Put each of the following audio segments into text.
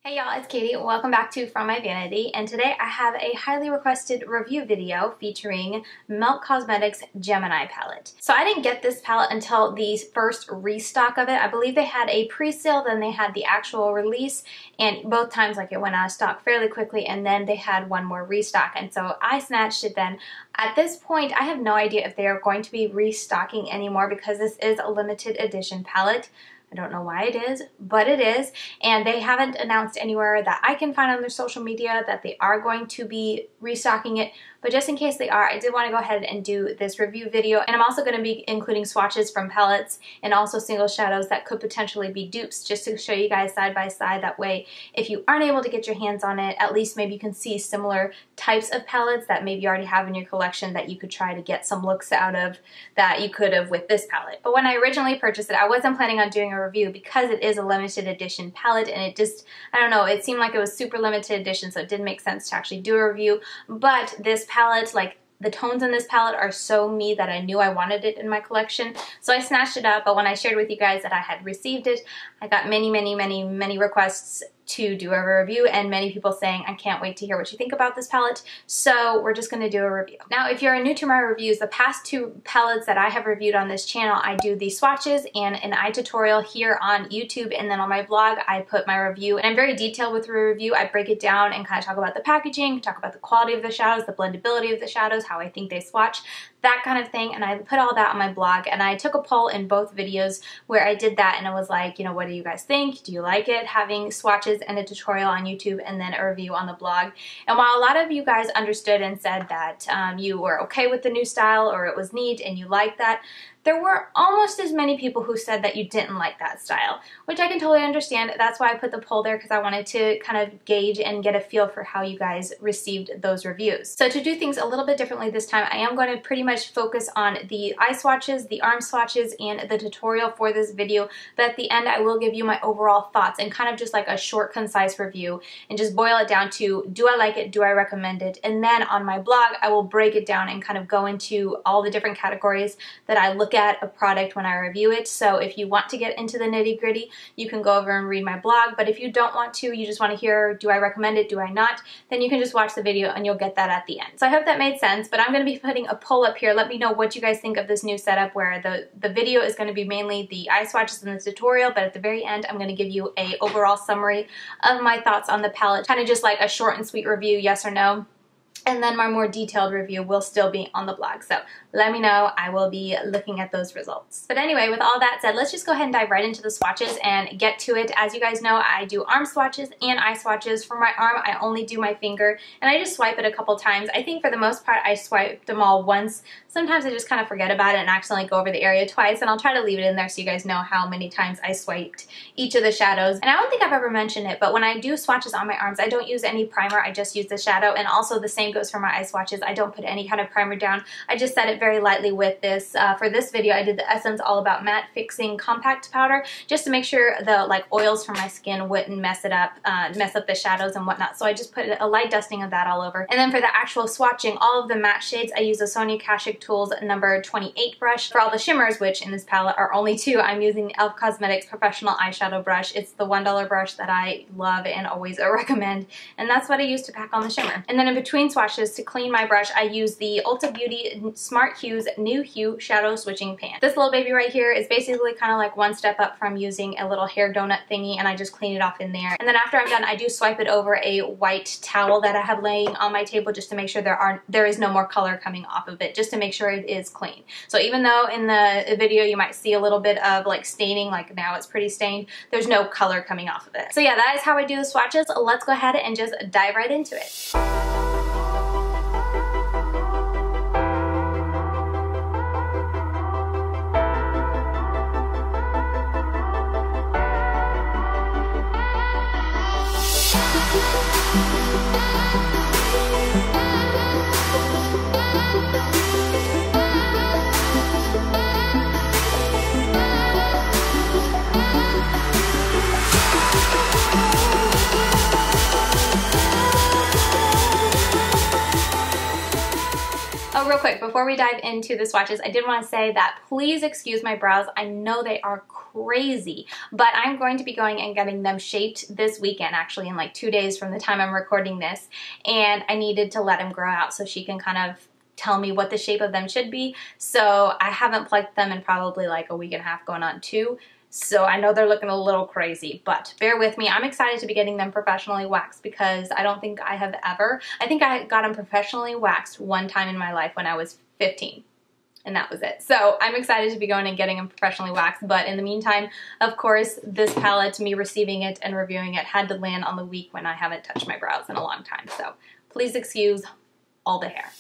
Hey y'all, it's Katie. Welcome back to From My Vanity, and today I have a highly requested review video featuring Melt Cosmetics Gemini palette. So I didn't get this palette until the first restock of it. I believe they had a pre-sale, then they had the actual release, and both times it went out of stock fairly quickly, and then they had one more restock, and so I snatched it then. At this point, I have no idea if they are going to be restocking anymore because this is a limited edition palette. I don't know why it is, but it is, and they haven't announced anywhere that I can find on their social media that they are going to be restocking it. But just in case they are, I did want to go ahead and do this review video, and I'm also going to be including swatches from palettes and also single shadows that could potentially be dupes, just to show you guys side by side. That way, if you aren't able to get your hands on it, at least maybe you can see similar types of palettes that maybe you already have in your collection that you could try to get some looks out of that you could have with this palette. But when I originally purchased it, I wasn't planning on doing a review because it is a limited edition palette, and it just, I don't know, it seemed like it was super limited edition, so it didn't make sense to actually do a review. But this palette, the tones in this palette are so me that I knew I wanted it in my collection. So I snatched it up, but when I shared with you guys that I had received it, I got many requests to do a review, and many people saying, I can't wait to hear what you think about this palette, so we're just going to do a review. Now, if you're new to my reviews, the past two palettes that I have reviewed on this channel, I do the swatches and an eye tutorial here on YouTube, and then on my blog, I put my review, and I'm very detailed with the review. I break it down and kind of talk about the packaging, talk about the quality of the shadows, the blendability of the shadows, how I think they swatch, that kind of thing, and I put all that on my blog, and I took a poll in both videos where I did that, and it was like, you know, what do you guys think? Do you like it, having swatches and a tutorial on YouTube and then a review on the blog? And while a lot of you guys understood and said that you were okay with the new style or it was neat and you liked that, there were almost as many people who said that you didn't like that style, which I can totally understand. That's why I put the poll there, because I wanted to kind of gauge and get a feel for how you guys received those reviews. So to do things a little bit differently this time, I am going to pretty much focus on the eye swatches, the arm swatches, and the tutorial for this video. But at the end, I will give you my overall thoughts and kind of just like a short, concise review and just boil it down to, do I like it? Do I recommend it? And then on my blog, I will break it down and kind of go into all the different categories that I look at a product when I review it. So if you want to get into the nitty gritty, you can go over and read my blog. But if you don't want to, you just want to hear, do I recommend it, do I not, then you can just watch the video and you'll get that at the end. So I hope that made sense, but I'm going to be putting a poll up here. Let me know what you guys think of this new setup where the video is going to be mainly the eye swatches and the tutorial, but at the very end, I'm going to give you a overall summary of my thoughts on the palette, kind of just like a short and sweet review, yes or no. And then my more detailed review will still be on the blog. So let me know. I will be looking at those results. But anyway, with all that said, let's just go ahead and dive right into the swatches and get to it. As you guys know, I do arm swatches and eye swatches. For my arm, I only do my finger, and I just swipe it a couple times. I think for the most part, I swiped them all once. Sometimes I just kind of forget about it and accidentally go over the area twice, and I'll try to leave it in there so you guys know how many times I swiped each of the shadows. And I don't think I've ever mentioned it, but when I do swatches on my arms, I don't use any primer. I just use the shadow, and also the same goes for my eye swatches. I don't put any kind of primer down. I just set it very lightly with this. For this video, I did the Essence All About Matte Fixing Compact Powder, just to make sure the oils from my skin wouldn't mess it up, mess up the shadows and whatnot. So I just put a light dusting of that all over. And then for the actual swatching, all of the matte shades, I use the Sonia Kashuk Tools number 28 brush. For all the shimmers, which in this palette are only two, I'm using the Melt Cosmetics Professional Eyeshadow Brush. It's the $1 brush that I love and always recommend, and that's what I use to pack on the shimmer. And then in between swatches, to clean my brush, I use the Ulta Beauty Smart Hues New Hue Shadow Switching Pan. This little baby right here is basically kind of like one step up from using a little hair donut thingy, and I just clean it off in there. And then after I'm done, I do swipe it over a white towel that I have laying on my table, just to make sure there is no more color coming off of it, just to make sure it is clean. So even though in the video you might see a little bit of staining, like now it's pretty stained, there's no color coming off of it. So yeah, that is how I do the swatches. Let's go ahead and just dive right into it. real quick, before we dive into the swatches, I did want to say that please excuse my brows. I know they are crazy, but I'm going to be going and getting them shaped this weekend, actually in like 2 days from the time I'm recording this, and I needed to let them grow out so she can kind of tell me what the shape of them should be. So I haven't plucked them in probably like a week and a half, going on 2. So I know they're looking a little crazy, but bear with me. I'm excited to be getting them professionally waxed because I don't think I have ever. I think I got them professionally waxed one time in my life when I was 15. And that was it. So I'm excited to be going and getting them professionally waxed. But in the meantime, of course, this palette, me receiving it and reviewing it, had to land on the week when I haven't touched my brows in a long time. So please excuse all the hair.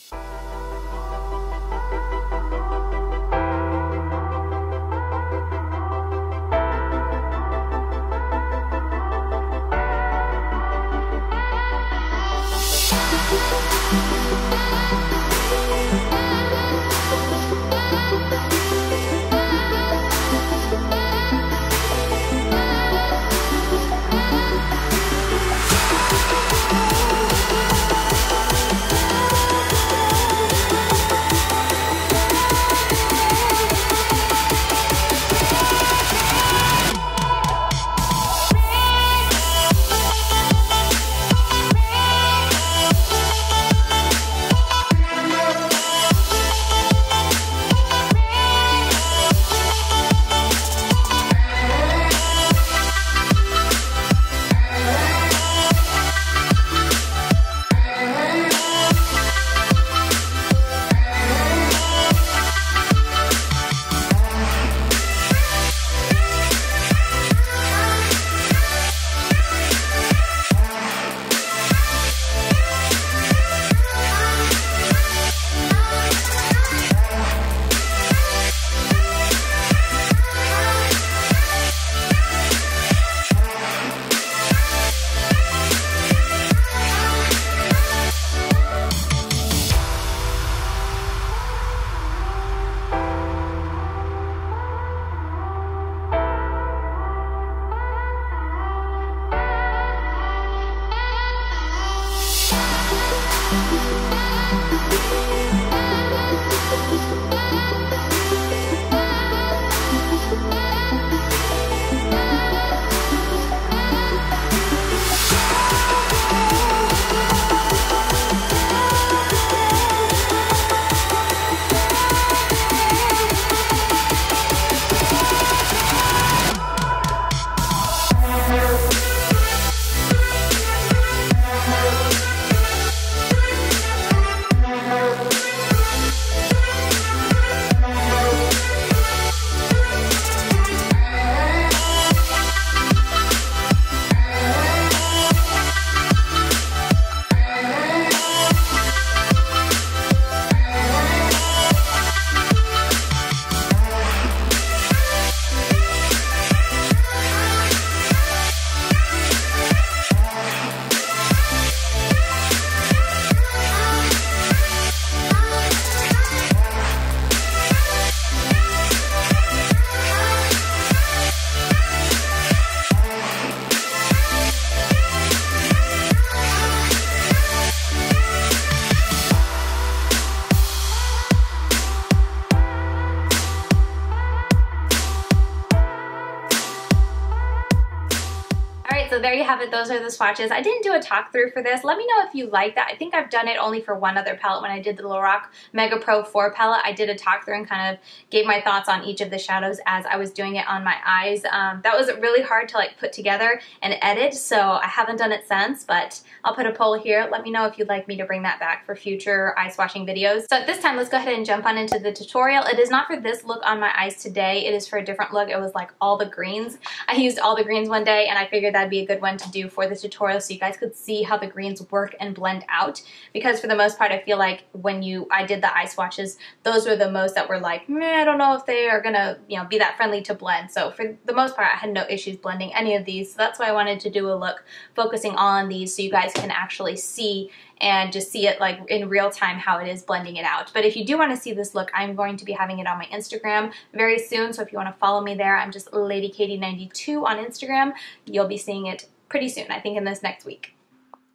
So there you have it. Those are the swatches. I didn't do a talk through for this. Let me know if you like that. I think I've done it only for one other palette. When I did the Lorac Mega Pro 4 palette, I did a talk through and kind of gave my thoughts on each of the shadows as I was doing it on my eyes. That was really hard to like put together and edit, so I haven't done it since, but I'll put a poll here. Let me know if you'd like me to bring that back for future eye swatching videos. So at this time, let's go ahead and jump on into the tutorial. It is not for this look on my eyes today. It is for a different look. It was like all the greens. I used all the greens one day, and I figured that'd be a good one to do for the tutorial so you guys could see how the greens work and blend out, because for the most part I feel like when I did the eye swatches, those were the most that were like, meh, I don't know if they are gonna be that friendly to blend. So for the most part I had no issues blending any of these, so that's why I wanted to do a look focusing on these so you guys can actually see and just see it like in real time how it is blending it out. But if you do want to see this look, I'm going to be having it on my Instagram very soon, so if you want to follow me there, I'm just LadyKatie92 on Instagram. You'll be seeing it pretty soon, I think in this next week.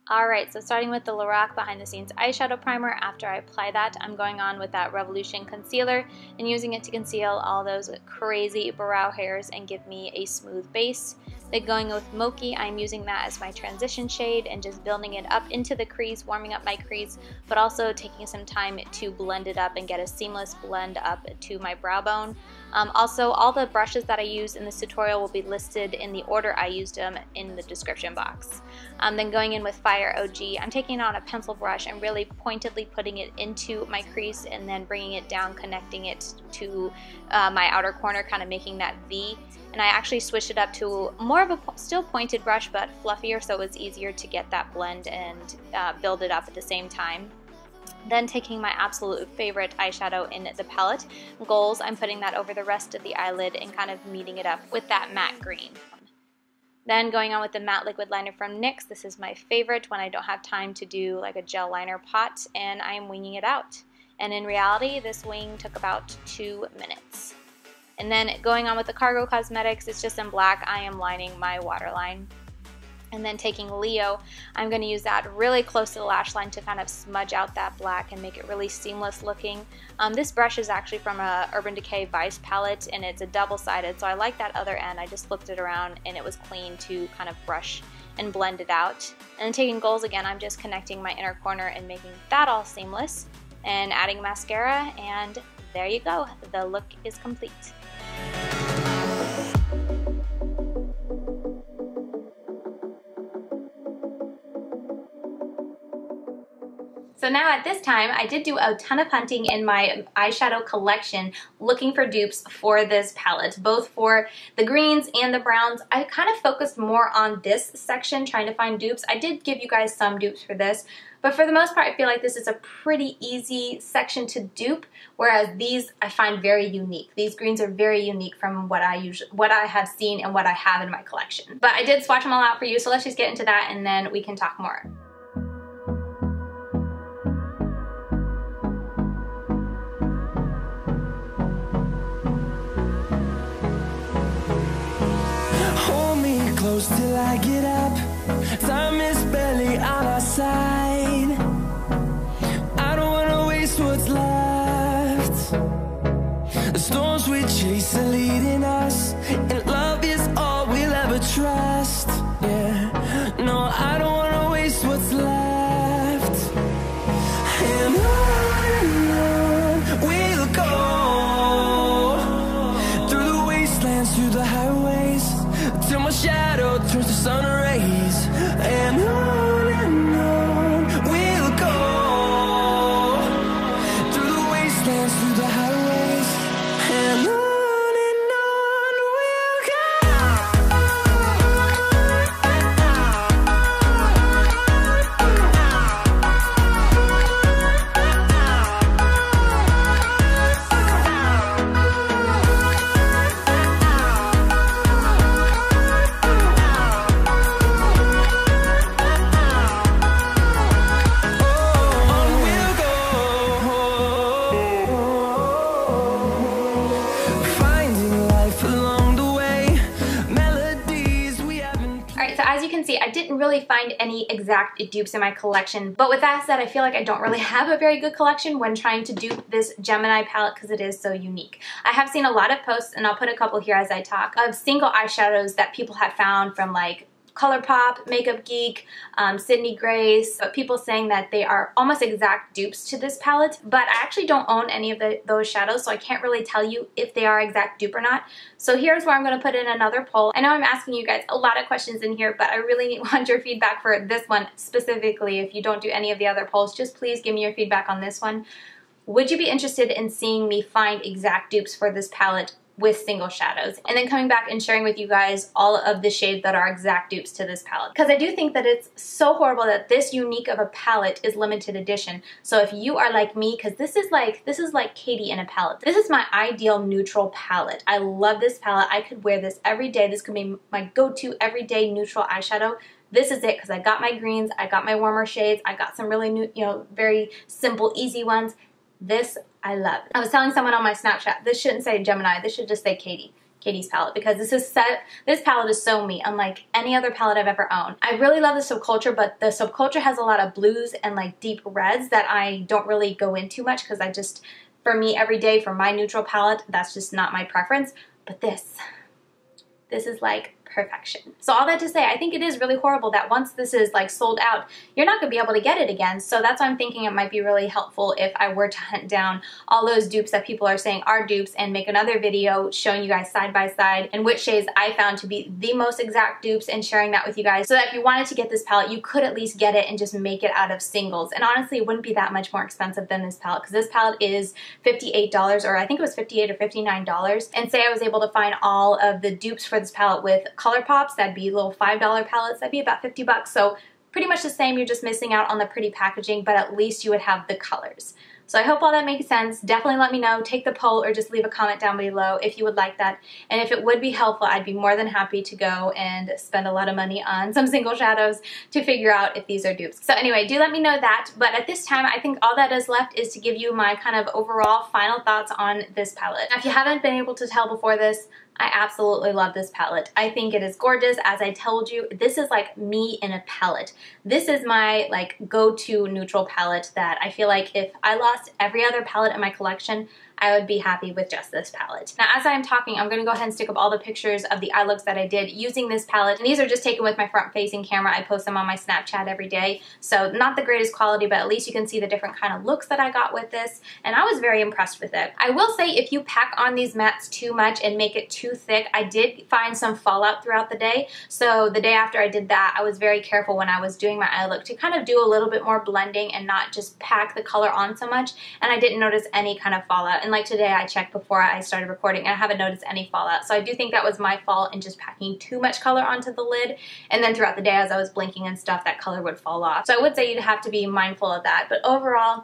Alright, so starting with the Lorac Behind the Scenes Eyeshadow Primer, after I apply that, I'm going on with that Revolution Concealer and using it to conceal all those crazy brow hairs and give me a smooth base. Then going with Mochi, I'm using that as my transition shade and just building it up into the crease, warming up my crease, but also taking some time to blend it up and get a seamless blend up to my brow bone. Also, all the brushes that I used in this tutorial will be listed in the order I used them in the description box. Then going in with Fire OG, I'm taking on a pencil brush and really pointedly putting it into my crease and then bringing it down, connecting it to my outer corner, kind of making that V. And I actually switched it up to more of a still pointed brush but fluffier, so it was easier to get that blend and build it up at the same time. Then taking my absolute favorite eyeshadow in the palette, Goals, I'm putting that over the rest of the eyelid and kind of meeting it up with that matte green. Then going on with the matte liquid liner from NYX. This is my favorite when I don't have time to do like a gel liner pot, and I'm winging it out. And in reality, this wing took about 2 minutes. And then going on with the Cargo Cosmetics, it's just in black. I am lining my waterline. And then taking Leo, I'm going to use that really close to the lash line to kind of smudge out that black and make it really seamless looking. This brush is actually from a Urban Decay Vice palette, and it's a double-sided, so I like that other end. I just flipped it around and it was clean to kind of brush and blend it out. And then taking Goals again, I'm just connecting my inner corner and making that all seamless. And adding mascara, and there you go. The look is complete. So now at this time, I did do a ton of hunting in my eyeshadow collection looking for dupes for this palette, both for the greens and the browns. I kind of focused more on this section trying to find dupes. I did give you guys some dupes for this, but for the most part, I feel like this is a pretty easy section to dupe, whereas these I find very unique. These greens are very unique from what I have seen and what I have in my collection. But I did swatch them all out for you, so let's just get into that and then we can talk more. Close till I get up, time is barely on our side. I don't wanna waste what's left. The storms we chase are leading us, and love is all we'll ever trust. Yeah, no, I don't wanna waste what's left. And on we'll go, through the wastelands, through the highways, till my shadow turns to sun rays. And on we'll go, through the wastelands, through the highways, and on we'll I didn't really find any exact dupes in my collection, but with that said, I feel like I don't really have a very good collection when trying to dupe this Gemini palette because it is so unique. I have seen a lot of posts, and I'll put a couple here as I talk, of single eyeshadows that people have found from like ColourPop, Makeup Geek, Sydney Grace, but people saying that they are almost exact dupes to this palette, but I actually don't own any of those shadows, so I can't really tell you if they are exact dupe or not. So here's where I'm going to put in another poll. I know I'm asking you guys a lot of questions in here, but I really want your feedback for this one specifically. If you don't do any of the other polls, just please give me your feedback on this one. Would you be interested in seeing me find exact dupes for this palette with single shadows, and then coming back and sharing with you guys all of the shades that are exact dupes to this palette? Because I do think that it's so horrible that this unique of a palette is limited edition. So if you are like me, because this is like Katie in a palette. This is my ideal neutral palette. I love this palette. I could wear this every day. This could be my go-to everyday neutral eyeshadow. This is it, because I got my greens, I got my warmer shades, I got some really new, very simple, easy ones. This I love. I was telling someone on my Snapchat, this shouldn't say Gemini, this should just say Katie. Katie's palette, because this palette is so me, unlike any other palette I've ever owned. I really love the Subculture, but the Subculture has a lot of blues and like deep reds that I don't really go into much because I just, for me every day, for my neutral palette, that's just not my preference. But this is like perfection. So all that to say, I think it is really horrible that once this is like sold out, you're not going to be able to get it again. So that's why I'm thinking it might be really helpful if I were to hunt down all those dupes that people are saying are dupes and make another video showing you guys side by side and which shades I found to be the most exact dupes and sharing that with you guys, so that if you wanted to get this palette, you could at least get it and just make it out of singles. And honestly, it wouldn't be that much more expensive than this palette, because this palette is $58, or I think it was $58 or $59. And say I was able to find all of the dupes for this palette with ColourPops, that'd be little $5 palettes, that'd be about 50 bucks. So pretty much the same, you're just missing out on the pretty packaging, but at least you would have the colors. So I hope all that makes sense. Definitely let me know, take the poll, or just leave a comment down below if you would like that. And if it would be helpful, I'd be more than happy to go and spend a lot of money on some single shadows to figure out if these are dupes. So anyway, do let me know that. But at this time, I think all that is left is to give you my kind of overall final thoughts on this palette. Now, if you haven't been able to tell before this, I absolutely love this palette. I think it is gorgeous. As I told you, this is like me in a palette. This is my like go-to neutral palette that I feel like if I lost every other palette in my collection, I would be happy with just this palette. Now, as I'm talking, I'm going to go ahead and stick up all the pictures of the eye looks that I did using this palette. And these are just taken with my front-facing camera. I post them on my Snapchat every day. So not the greatest quality, but at least you can see the different kind of looks that I got with this. And I was very impressed with it. I will say, if you pack on these mattes too much and make it too thick, I did find some fallout throughout the day. So the day after I did that, I was very careful when I was doing my eye look to kind of do a little bit more blending and not just pack the color on so much. And I didn't notice any kind of fallout. And like today, I checked before I started recording and I haven't noticed any fallout. So I do think that was my fault in just packing too much color onto the lid. And then throughout the day, as I was blinking and stuff, that color would fall off. So I would say you'd have to be mindful of that. But overall,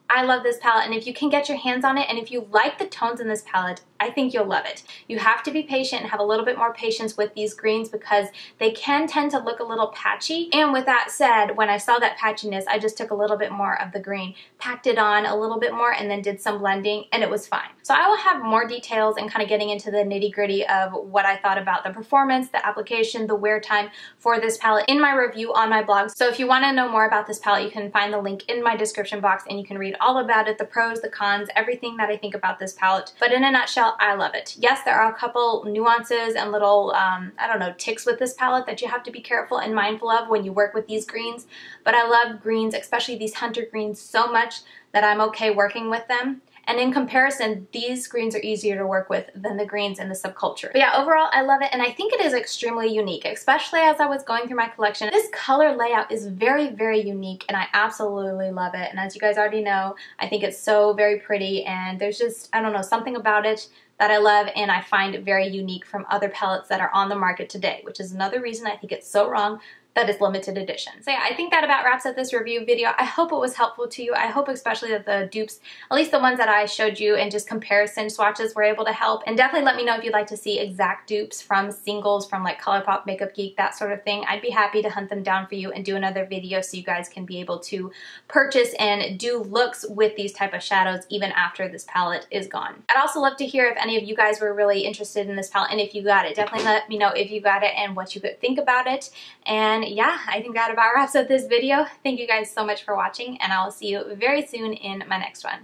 I love this palette, and if you can get your hands on it, and if you like the tones in this palette, I think you'll love it. You have to be patient and have a little bit more patience with these greens because they can tend to look a little patchy. And with that said, when I saw that patchiness, I just took a little bit more of the green, packed it on a little bit more, and then did some blending, and it was fine. So I will have more details and kind of getting into the nitty-gritty of what I thought about the performance, the application, the wear time for this palette in my review on my blog. So if you want to know more about this palette, you can find the link in my description box and you can read all about it, the pros, the cons, everything that I think about this palette. But in a nutshell, I love it. Yes, there are a couple nuances and little, I don't know, ticks with this palette that you have to be careful and mindful of when you work with these greens. But I love greens, especially these hunter greens, so much that I'm okay working with them. And in comparison, these greens are easier to work with than the greens in the Subculture. But yeah, overall, I love it, and I think it is extremely unique, especially as I was going through my collection. This color layout is very, very unique, and I absolutely love it. And as you guys already know, I think it's so very pretty, and there's just, I don't know, something about it that I love and I find very unique from other palettes that are on the market today, which is another reason I think it's so wrong that is limited edition. So yeah, I think that about wraps up this review video. I hope it was helpful to you. I hope especially that the dupes, at least the ones that I showed you and just comparison swatches, were able to help. And definitely let me know if you'd like to see exact dupes from singles, from like ColourPop, Makeup Geek, that sort of thing. I'd be happy to hunt them down for you and do another video so you guys can be able to purchase and do looks with these type of shadows even after this palette is gone. I'd also love to hear if any of you guys were really interested in this palette and if you got it. Definitely let me know if you got it and what you could think about it. And yeah, I think that about wraps up this video. Thank you guys so much for watching, and I will see you very soon in my next one.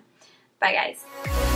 Bye guys.